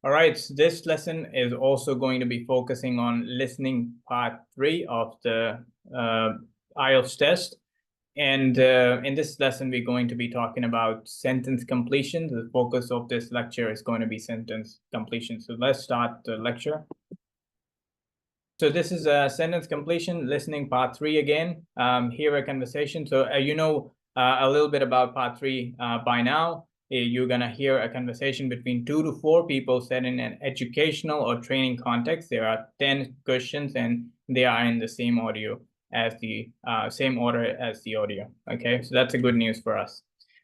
All right, so this lesson is also going to be focusing on listening part 3 of the IELTS test. And in this lesson, we're going to be talking about sentence completion. The focus of this lecture is going to be sentence completion. So let's start the lecture. So this is a sentence completion, listening part 3 again. Hear a conversation. So you know a little bit about part 3 by now. You're going to hear a conversation between 2 to 4 people set in an educational or training context. There are 10 questions and they are in the same audio as the same order as the audio. Okay, so that's a good news for us.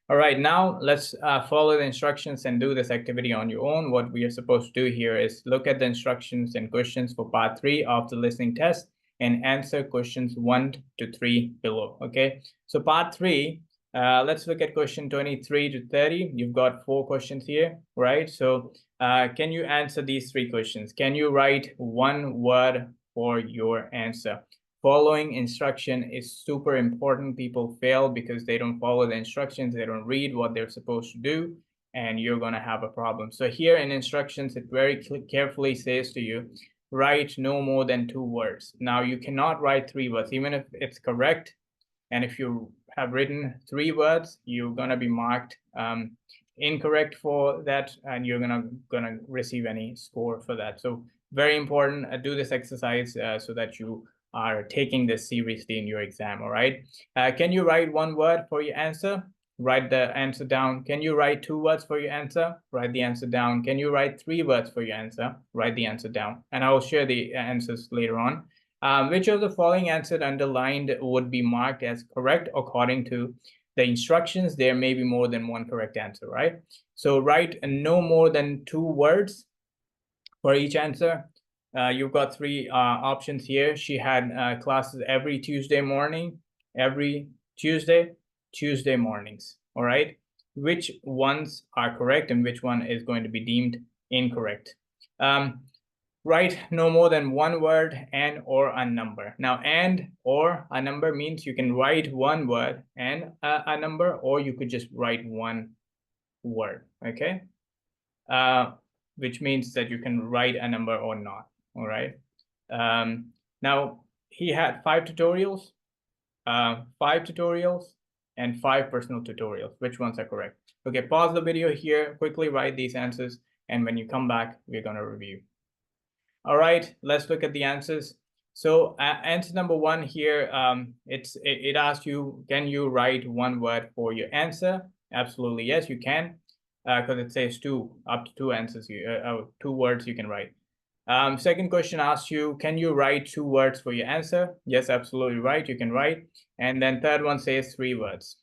All right, now let's follow the instructions and do this activity on your own. What we are supposed to do here is look at the instructions and questions for part 3 of the listening test and answer questions 1 to 3 below. Okay, so part 3, let's look at question 23 to 30. You've got 4 questions here, right? So can you answer these 3 questions? Can you write one word for your answer? Following instruction is super important. People fail because they don't follow the instructions. They don't read what they're supposed to do, and you're going to have a problem. So here in instructions, it very carefully says to you, write no more than 2 words. Now, you cannot write 3 words, even if it's correct. And if you have written 3 words, you're going to be marked incorrect for that, and you're gonna receive any score for that. So very important. Do this exercise so that you are taking this seriously in your exam. All right. Can you write 1 word for your answer? Write the answer down. Can you write 2 words for your answer? Write the answer down. Can you write 3 words for your answer? Write the answer down. And I will share the answers later on. Which of the following answered underlined would be marked as correct according to the instructions? There may be more than 1 correct answer, right? So write no more than 2 words for each answer. You've got 3 options here. She had classes every Tuesday morning, every Tuesday mornings. All right. Which ones are correct and which one is going to be deemed incorrect? Write no more than 1 word and or a number. Now, and or a number means you can write 1 word and a number, or you could just write 1 word. Okay. Which means that you can write a number or not. All right. Now, he had 5 tutorials, 5 tutorials, and 5 personal tutorials. Which ones are correct? Okay, pause the video here, quickly write these answers, and when you come back, we're going to review. All right, let's look at the answers. So answer number 1 here, it asks you, can you write 1 word for your answer? Absolutely, yes, you can, because it says 2, up to 2 answers, 2 words you can write. Second question asks you, can you write 2 words for your answer? Yes, absolutely right, you can write. And then third one says 3 words.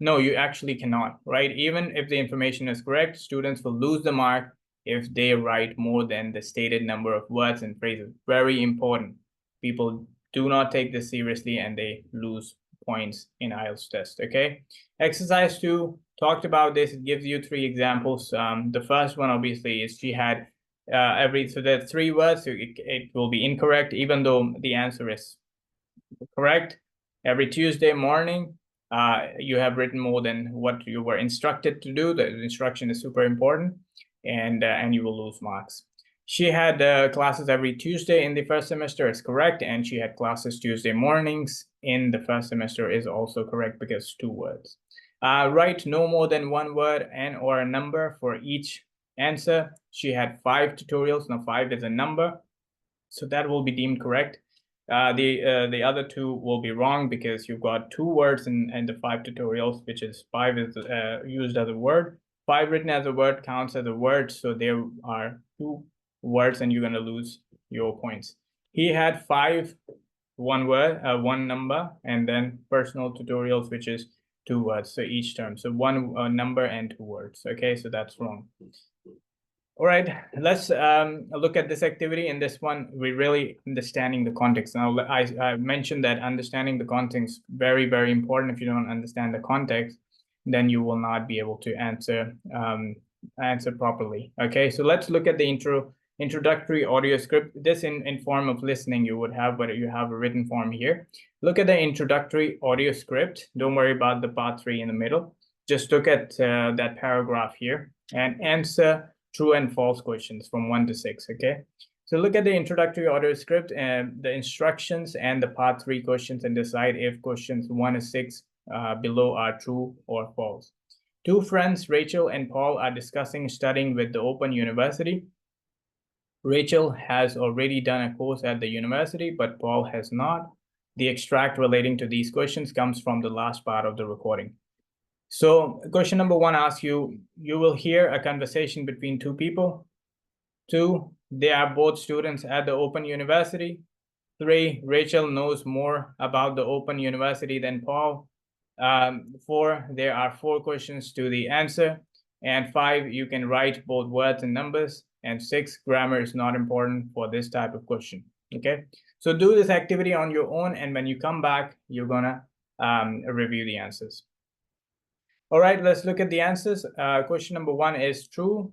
No, you actually cannot, right? Even if the information is correct, students will lose the mark if they write more than the stated number of words and phrases. Very important. People do not take this seriously and they lose points in IELTS test, okay? Exercise 2, talked about this. It gives you 3 examples. The first one, obviously, is she had so there's 3 words, so it will be incorrect, even though the answer is correct. Every Tuesday morning, you have written more than what you were instructed to do. The instruction is super important, and you will lose marks. She had classes every Tuesday in the first semester is correct, and she had classes Tuesday mornings in the first semester is also correct because 2 words. Write no more than 1 word and or a number for each answer. She had 5 tutorials. Now 5 is a number, so that will be deemed correct. The other 2 will be wrong because you've got 2 words in the 5 tutorials, which is 5 is used as a word. 5 written as a word counts as a word, so there are 2 words and you're going to lose your points. He had 5 1 word, 1 number, and then personal tutorials, which is 2 words, so each term. So 1 number and 2 words. Okay, so that's wrong. All right, let's look at this activity. In this one, we're really understanding the context. Now, I mentioned that understanding the context is very, very important. If you don't understand the context, then you will not be able to answer properly. Okay, so let's look at the introductory audio script. This in form of listening you would have, but you have a written form here. Look at the introductory audio script. Don't worry about the part 3 in the middle. Just look at that paragraph here and answer true and false questions from 1 to 6, okay? So look at the introductory audio script and the instructions and the part 3 questions and decide if questions 1 to 6 below are true or false. Two friends, Rachel and Paul, are discussing studying with the Open University. Rachel has already done a course at the university, but Paul has not. The extract relating to these questions comes from the last part of the recording. So question number 1 asks you will hear a conversation between two people. 2, they are both students at the Open University. 3, Rachel knows more about the Open University than Paul. 4, there are 4 questions to the answer. And 5, you can write both words and numbers. And 6, grammar is not important for this type of question, okay? So do this activity on your own, and when you come back, you're gonna review the answers. All right, let's look at the answers. Question number 1 is true,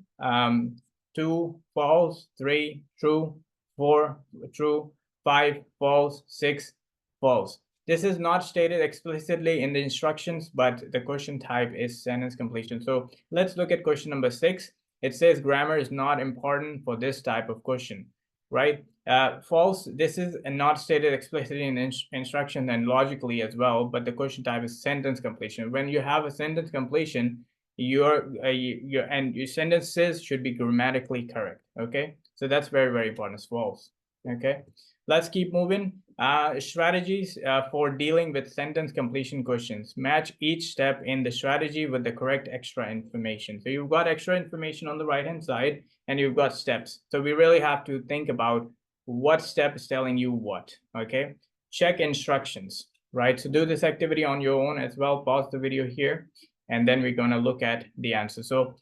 2, false, 3, true, 4, true, 5, false, 6, false. This is not stated explicitly in the instructions, but the question type is sentence completion. So let's look at question number 6. It says grammar is not important for this type of question, right? False, this is not stated explicitly in the instruction and logically as well, but the question type is sentence completion. When you have a sentence completion, your sentences should be grammatically correct, okay? So that's very, very important. It's false, okay? Let's keep moving. Strategies for dealing with sentence completion questions. Match each step in the strategy with the correct extra information. So you've got extra information on the right-hand side, and you've got steps. So we really have to think about what step is telling you what, okay? Check instructions, right? So do this activity on your own as well. Pause the video here, and then we're going to look at the answer. So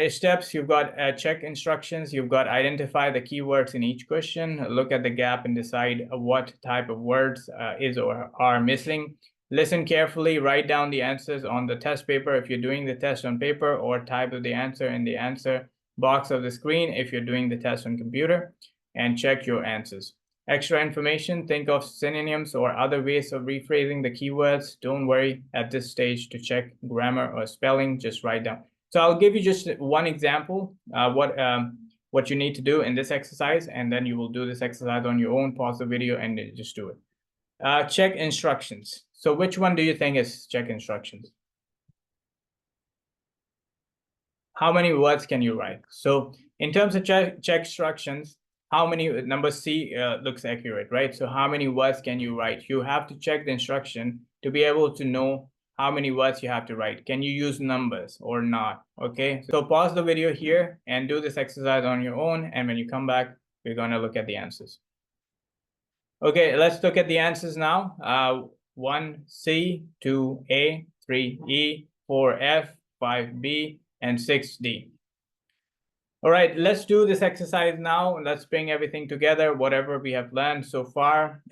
steps, you've got check instructions, you've got identify the keywords in each question, look at the gap and decide what type of words is or are missing. Listen carefully, write down the answers on the test paper if you're doing the test on paper, or type of the answer in the answer box of the screen if you're doing the test on computer, and check your answers. Extra information, think of synonyms or other ways of rephrasing the keywords. Don't worry at this stage to check grammar or spelling, just write down. So I'll give you just one example, what you need to do in this exercise, and then you will do this exercise on your own. Pause the video and just do it. Check instructions. So which one do you think is check instructions? How many words can you write? So in terms of check instructions, how many, number C looks accurate, right? So how many words can you write? You have to check the instruction to be able to know how many words you have to write. Can you use numbers or not? Okay, so pause the video here and do this exercise on your own. And when you come back, we're going to look at the answers. Okay, let's look at the answers now. 1C, 2A, 3E, 4F, 5B, and 6D. All right, let's do this exercise now. Let's bring everything together, whatever we have learned so far.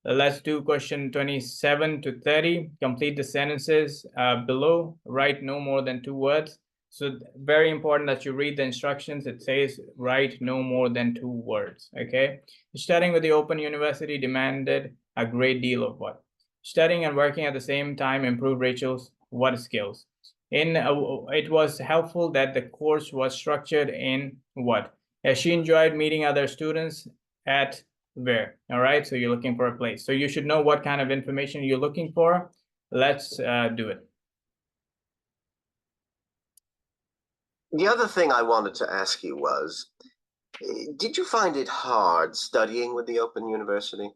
Let's do question 27 to 30. Complete the sentences below. Write no more than 2 words. So very important that you read the instructions. It says write no more than 2 words, okay? Studying with the Open University demanded a great deal of what? Studying and working at the same time improved Rachel's what skills? It was helpful that the course was structured in what? As she enjoyed meeting other students at where? All right, so you're looking for a place. So you should know what kind of information you're looking for. Let's do it. The other thing I wanted to ask you was, did you find it hard studying with the Open University?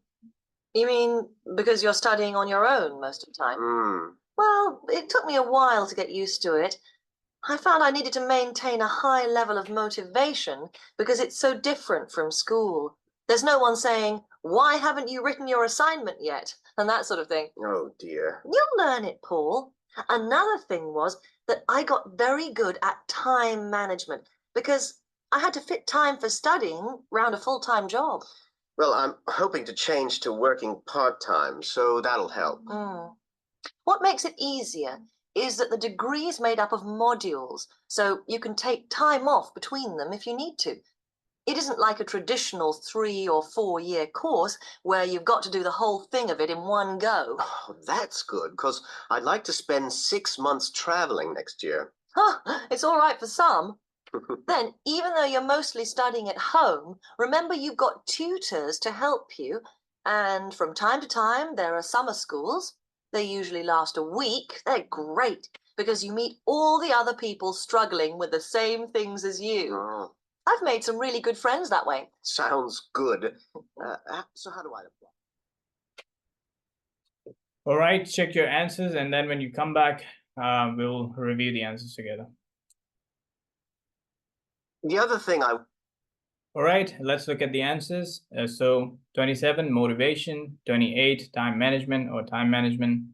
You mean because you're studying on your own most of the time? Well, it took me a while to get used to it. I found I needed to maintain a high level of motivation because it's so different from school. There's no one saying, why haven't you written your assignment yet? And that sort of thing. Oh, dear. You'll learn it, Paul. Another thing was that I got very good at time management because I had to fit time for studying round a full-time job. Well, I'm hoping to change to working part-time, so that'll help. What makes it easier is that the degree is made up of modules, so you can take time off between them if you need to. It isn't like a traditional 3 or 4 year course where you've got to do the whole thing of it in one go. Oh, that's good, because I'd like to spend 6 months traveling next year. Huh, it's all right for some. Then, even though you're mostly studying at home, remember you've got tutors to help you. And from time to time, there are summer schools. They usually last a week. They're great because you meet all the other people struggling with the same things as you. Oh, I've made some really good friends that way. sounds good. So how do I apply? All right, check your answers, and then when you come back, we'll review the answers together. The other thing I All right, let's look at the answers. So 27, motivation, 28, time management or time management,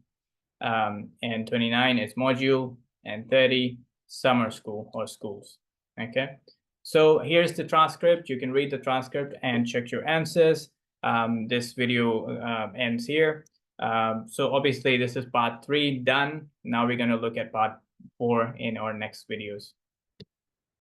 and 29 is module, and 30, summer school or schools. Okay, so here's the transcript. You can read the transcript and check your answers. This video ends here. So obviously this is part 3 done. Now we're going to look at part 4 in our next videos.